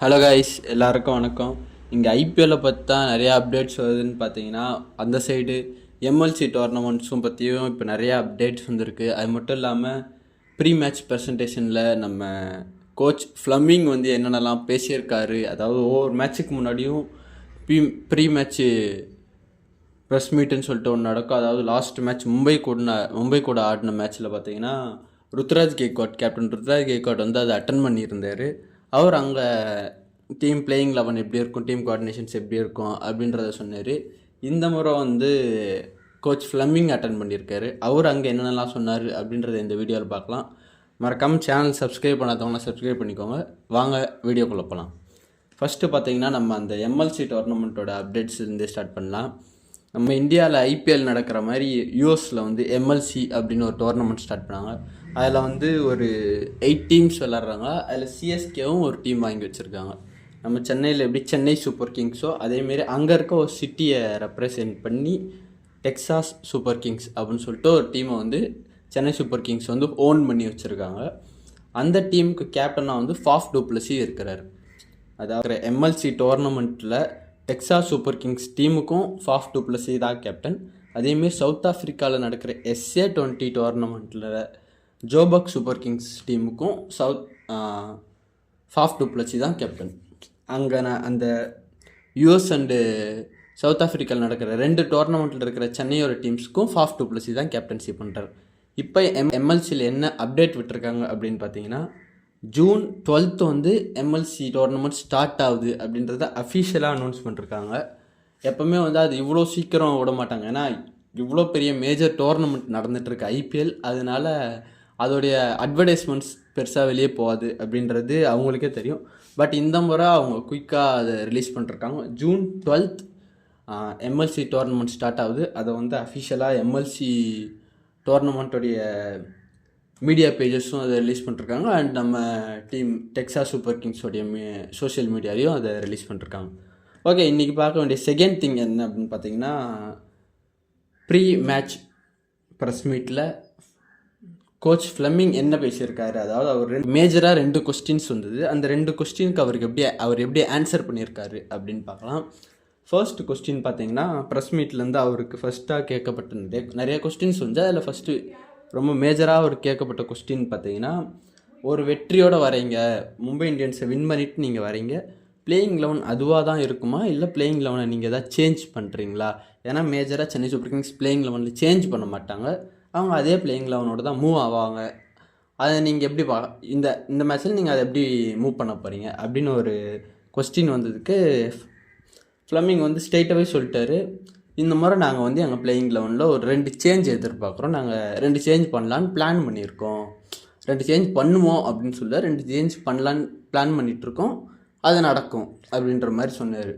Hello guys, எல்லாருக்கும் வணக்கம். இங்கே ஐபிஎல்லை பற்றி தான் நிறையா அப்டேட்ஸ் வருதுன்னு பார்த்தீங்கன்னா, அந்த சைடு எம்எல்சி டோர்னமெண்ட்ஸும் பற்றியும் இப்போ நிறையா அப்டேட்ஸ் வந்திருக்கு. அது மட்டும் இல்லாமல் ப்ரீ மேட்ச் ப்ரெசன்டேஷனில் நம்ம கோச் ஃப்ளமிங் வந்து என்னென்னலாம் பேசியிருக்காரு, அதாவது ஒவ்வொரு மேட்ச்சுக்கு முன்னாடியும் ப்ரீ மேட்ச்சு ப்ரெஸ் மீட்டுன்னு சொல்லிட்டு ஒன்று நடக்கும். அதாவது லாஸ்ட் மேட்ச் மும்பை கூட ஆடின மேட்ச்சில் பார்த்தீங்கன்னா கேப்டன் ருத்ராஜ் கெய்க்வாட் வந்து அதை அட்டன் பண்ணியிருந்தார். அவர் அங்கே டீம் பிளேயிங் 11 எப்படி இருக்கும், டீம் கோஆர்டினேஷன்ஸ் எப்படி இருக்கும் அப்படின்றத சொன்னார். இந்த முறை வந்து கோச் ஃப்ளமிங் அட்டன் பண்ணியிருக்காரு. அவர் அங்கே என்னென்னலாம் சொன்னார் அப்படின்றத இந்த வீடியோவில் பார்க்கலாம். மறக்காமல் சேனல் சப்ஸ்கிரைப் பண்ணாதவங்களாம் சப்ஸ்கிரைப் பண்ணிக்கோங்க. வாங்க வீடியோக்குள்ளே போகலாம். ஃபஸ்ட்டு பார்த்தீங்கன்னா நம்ம அந்த எம்எல்சி டோர்னமெண்ட்டோட அப்டேட்ஸ் இருந்தே ஸ்டார்ட் பண்ணலாம். நம்ம இந்தியாவில் ஐபிஎல் நடக்கிற மாதிரி யூஎஸில் வந்து எம்எல்சி அப்படின்னு ஒரு டோர்னமெண்ட் ஸ்டார்ட் பண்ணாங்க. அதில் வந்து ஒரு 8 டீம்ஸ் விளாட்றாங்க. அதில் சிஎஸ்கேவும் ஒரு டீம் வாங்கி வச்சுருக்காங்க. நம்ம சென்னையில் எப்படி சென்னை சூப்பர் கிங்ஸோ அதேமாரி அங்கே இருக்க ஒரு சிட்டியை ரெப்ரசன்ட் பண்ணி டெக்சாஸ் சூப்பர் கிங்ஸ் அப்படின்னு சொல்லிட்டு ஒரு டீமை வந்து சென்னை சூப்பர் கிங்ஸ் வந்து ஓன் பண்ணி வச்சுருக்காங்க. அந்த டீமுக்கு கேப்டனாக வந்து ஃபாஃப் டு பிளஸி இருக்கிறார். அதாவது எம்எல்சி டோர்னமெண்ட்டில் டெக்சாஸ் சூப்பர் கிங்ஸ் டீமுக்கும் ஃபாஃப் டு பிளஸி தான் கேப்டன். அதேமாரி சவுத் ஆஃப்ரிக்காவில் நடக்கிற SA20 டோர்னமெண்ட்டில் ஜோபக் சூப்பர் கிங்ஸ் டீமுக்கும் ஃபாஃப் டு பிளஸி தான் கேப்டன். அங்கே அந்த யூஎஸ் அண்டு சவுத் ஆஃப்ரிக்காவில் நடக்கிற 2 டோர்னமெண்ட்டில் இருக்கிற சென்னையோட டீம்ஸுக்கும் ஃபாஃப் டு பிளஸி தான் கேப்டன்ஷிப் பண்ணுறார். இப்போ எம்எல்சியில் என்ன அப்டேட் விட்டுருக்காங்க அப்படின்னு பார்த்தீங்கன்னா, ஜூன் 12 வந்து எம்எல்சி டோர்னமெண்ட் ஸ்டார்ட் ஆகுது அப்படின்றத அஃபிஷியலாக அனௌன்ஸ் பண்ணிருக்காங்க. எப்போவுமே வந்து அது இவ்வளோ சீக்கிரம் விட மாட்டாங்க. ஏன்னா இவ்வளோ பெரிய மேஜர் டோர்னமெண்ட் நடந்துகிட்ருக்கு ஐபிஎல். அதனால அதோடைய அட்வர்டைஸ்மெண்ட்ஸ் பெருசாக வெளியே போகாது அப்படின்றது அவங்களுக்கே தெரியும். பட் இந்த முறை அவங்க குயிக்காக அதை ரிலீஸ் பண்ணிருக்காங்க. ஜூன் 12 எம்எல்சி டோர்னமெண்ட் ஸ்டார்ட் ஆகுது. அதை வந்து அஃபிஷியலாக எம்எல்சி டோர்னமெண்ட்டோடைய மீடியா பேஜஸும் அதை ரிலீஸ் பண்ணிருக்காங்க. அண்ட் நம்ம டீம் டெக்சாஸ் சூப்பர் கிங்ஸோடைய சோஷியல் மீடியாலையும் அதை ரிலீஸ் பண்ணிருக்காங்க. ஓகே, இன்றைக்கி பார்க்க வேண்டிய செகண்ட் திங் என்ன அப்படின்னு பார்த்தீங்கன்னா, ப்ரீ மேட்ச் ப்ரெஸ் மீட்டில் கோச் ஃப்ளமிங் என்ன பேசியிருக்காரு. அதாவது அவர் மேஜராக 2 கொஸ்டின்ஸ் வந்தது. அந்த 2 கொஸ்டினுக்கு அவர் எப்படி ஆன்சர் பண்ணியிருக்காரு அப்படின்னு பார்க்கலாம். ஃபர்ஸ்ட் கொஸ்டின் பார்த்தீங்கன்னா, ப்ரெஸ் மீட்லேருந்து அவருக்கு ஃபஸ்ட்டாக கேட்கப்பட்ட நிறைய கொஸ்டின்ஸ் வந்து அதில் ஃபஸ்ட்டு ரொம்ப மேஜராக அவர் கேட்கப்பட்ட கொஸ்டின் பார்த்தீங்கன்னா, ஒரு வெற்றியோடு வரீங்க, மும்பை இந்தியன்ஸை வின் பண்ணிவிட்டு நீங்கள் வரீங்க, பிளேயிங் 11 அதுவாக தான் இருக்குமா, இல்லை பிளேயிங் 11 நீங்கள் எதாவது சேஞ்ச் பண்ணுறீங்களா? ஏன்னா மேஜராக Chennai super Kings playing 11 change பண்ண மாட்டாங்க. அவங்க அதே பிளேயிங் 11ஓட தான் மூவ் ஆவாங்க. அதை நீங்கள் எப்படி இந்த மேட்ச்சில் நீங்கள் அதை எப்படி மூவ் பண்ண போகிறீங்க அப்படின்னு ஒரு கொஸ்டின் வந்ததுக்கு ஃப்ளமிங் வந்து ஸ்ட்ரெயிட்டாகவே சொல்லிட்டாரு, இந்த முறை நாங்கள் வந்து எங்கள் பிளேயிங் 11 ஒரு 2 சேஞ்ச் எதிர்பார்க்குறோம், நாங்கள் 2 சேஞ்ச் பண்ணலான்னு பிளான் பண்ணியிருக்கோம், 2 சேஞ்ச் பண்ணுவோம் அப்படின்னு சொல்லி 2 சேஞ்ச் பண்ணலான்னு பிளான் பண்ணிகிட்ருக்கோம், அது நடக்கும் அப்படின்ற மாதிரி சொன்னார்.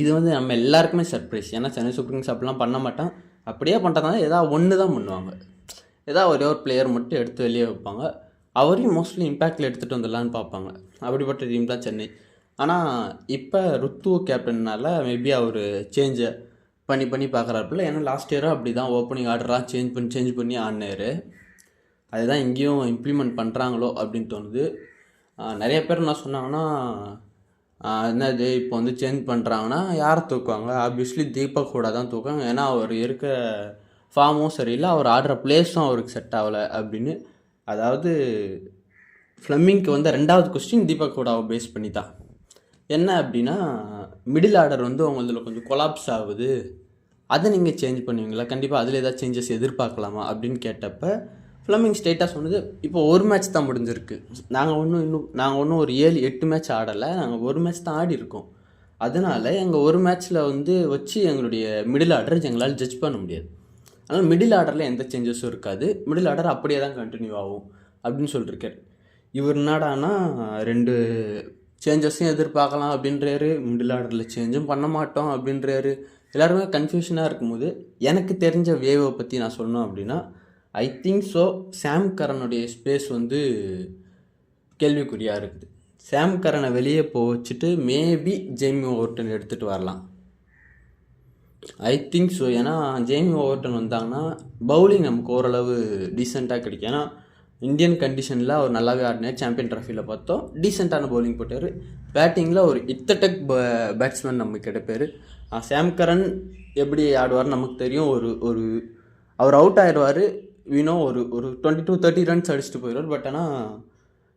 இது வந்து நம்ம எல்லாருக்குமே சர்ப்ரைஸ். ஏன்னா சென்னை சூப்பர் கிங்ஸ் அப்படிலாம் பண்ண மாட்டான். அப்படியே பண்ணுறதுனால ஏதாவது ஒன்று தான் பண்ணுவாங்க. ஏதாவது ஒரே ஒரு பிளேயர் மட்டும் எடுத்து வெளியே வைப்பாங்க. அவரையும் மோஸ்ட்லி இம்பேக்டில் எடுத்துகிட்டு வந்துடலான்னு பார்ப்பாங்க. அப்படிப்பட்ட டீம் தான் சென்னை. ஆனால் இப்போ ருத்து கேப்டன்னால மேபி அவர் சேஞ்சை பண்ணி பார்க்குறாப்புல. ஏன்னா லாஸ்ட் இயராக அப்படி தான் ஓப்பனிங் ஆர்டராக சேஞ்ச் பண்ணி ஆடினார். அதுதான் இங்கேயும் இம்ப்ளிமெண்ட் பண்ணுறாங்களோ அப்படின்னு தோணுது. நிறைய பேர் என்ன சொன்னாங்கன்னா, என்னது இப்போ வந்து சேஞ்ச் பண்ணுறாங்கன்னா யாரை தூக்குவாங்க? ஆப்வியஸ்லி தீபக் கூட தான் தூக்குவாங்க. ஏன்னா அவர் இருக்க ஃபார்மும் சரியில்லை, அவர் ஆடுற பிளேஸும் அவருக்கு செட் ஆகலை அப்படின்னு. அதாவது ஃப்ளமிங்க்கு வந்து 2வது கொஸ்டின் தீபக் கூடாவை பேஸ் பண்ணி தான். என்ன அப்படின்னா, மிடில் ஆர்டர் வந்து உங்களதில் கொஞ்சம் கொலாப்ஸ் ஆகுது, அதை நீங்கள் சேஞ்ச் பண்ணுவீங்களா? கண்டிப்பாக அதில் ஏதாவது சேஞ்சஸ் எதிர்பார்க்கலாமா அப்படின்னு கேட்டப்போ ஃப்ளமிங் ஸ்ட்ரெயிட்டாக சொன்னது, இப்போ ஒரு மேட்ச் தான் முடிஞ்சிருக்கு, நாங்கள் ஒன்றும் ஒரு 7-8 மேட்ச் ஆடலை, நாங்கள் ஒரு மேட்ச் தான் ஆடி இருக்கோம். அதனால் எங்கள் ஒரு மேட்ச்சில் வந்து வச்சு எங்களுடைய மிடில் ஆர்டர் எங்களால் ஜட்ஜ் பண்ண முடியாது. அதனால் மிடில் ஆர்டரில் எந்த சேஞ்சஸும் இருக்காது, மிடில் ஆர்டர் அப்படியே தான் கண்டினியூ ஆகும் அப்படின்னு சொல்லியிருக்காரு. இவர் என்னடானா 2 சேஞ்சஸும் எதிர்பார்க்கலாம் அப்படின்றாரு, மிடில் ஆர்டரில் சேஞ்சும் பண்ண மாட்டோம் அப்படின்றாரு. எல்லாருமே கன்ஃபியூஷனாக இருக்கும்போது எனக்கு தெரிஞ்ச வேவை பற்றி நான் சொல்லணும் அப்படின்னா, ஐ திங்க் ஸோ சாம் கரனுடைய ஸ்பேஸ் வந்து கேள்விக்குறியாக இருக்குது. சாம் கரனை வெளியே வச்சுட்டு மேபி ஜேமி ஓவர்டன் எடுத்துகிட்டு வரலாம். ஐ திங்க் ஸோ. ஏன்னா ஜேமி ஓவர்டன் வந்தாங்கன்னா பவுலிங் நமக்கு ஓரளவு டீசெண்டாக கிடைக்கும். ஏன்னா இந்தியன் கண்டிஷனில் அவர் நல்லாவே ஆடினார். சாம்பியன் ட்ராஃபியில் பார்த்தோம் டீசெண்டான பவுலிங் போட்டார். பேட்டிங்கில் ஒரு இத்தடக் பேட்ஸ்மேன் நமக்கு கிடைப்பார். சாம் கரன் எப்படி ஆடுவார்னு நமக்கு தெரியும். ஒரு அவர் அவுட் ஆயிடுவார், வீணோ ஒரு 22-30 ரன்ஸ் அடிச்சுட்டு போயிடுவார். பட் ஆனால்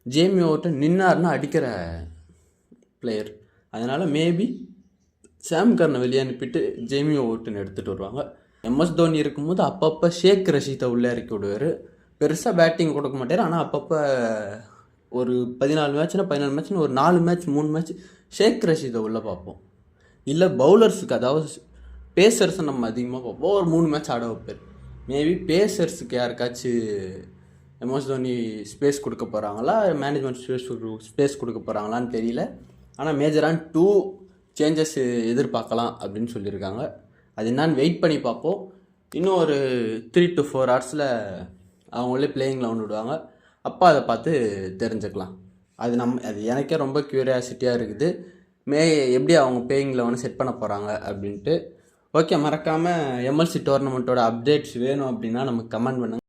ஜேமி ஓவர்டன் நின்னார்னா அடிக்கிற பிளேயர். அதனால் மேபி சாம் கரனை வெளியே அனுப்பிட்டு ஜேமி ஓவர்டன் எடுத்துகிட்டு வருவாங்க. எம்எஸ் தோனி இருக்கும்போது அப்பப்போ ஷேக் ரஷீதை உள்ளே இறக்கி விடுவார். பெருசாக பேட்டிங் கொடுக்க மாட்டார். ஆனால் அப்பப்போ ஒரு 14 மேட்ச்னு ஒரு 4 மேட்ச் 3 மேட்ச் ஷேக் ரஷீதை உள்ளே பார்ப்போம். இல்லை பவுலர்ஸுக்கு, அதாவது பேசர்ஸை நம்ம அதிகமாக பார்ப்போம். ஒரு 3 மேட்ச் ஆட வைப்பார். மேபி பேசர்ஸுக்கு யாருக்காச்சும் எம்எஸ் தோனி ஸ்பேஸ் கொடுக்க போகிறாங்களா, மேனேஜ்மெண்ட் ஸ்பேஸ் கொடுக்க போகிறாங்களான்னு தெரியல. ஆனால் மேஜரான 2 சேஞ்சஸ் எதிர்பார்க்கலாம் அப்படின்னு சொல்லியிருக்காங்க. அது என்னான்னு வெயிட் பண்ணி பார்ப்போம். இன்னும் ஒரு 3 to 4 ஹவர்ஸில் அவங்களே பிளேயிங் லெவன் விடுவாங்க. அப்போ அதை பார்த்து தெரிஞ்சுக்கலாம். அது எனக்கே ரொம்ப க்யூரியாசிட்டியாக இருக்குது. எப்படி அவங்க பிளேயிங் லெவனை செட் பண்ண போகிறாங்க அப்படின்ட்டு. ஓகே, மறக்காமல் எம்எல்சி டோர்னமெண்ட்டோட அப்டேட்ஸ் வேணும் அப்படின்னா நமக்கு கமெண்ட் பண்ணுங்கள்.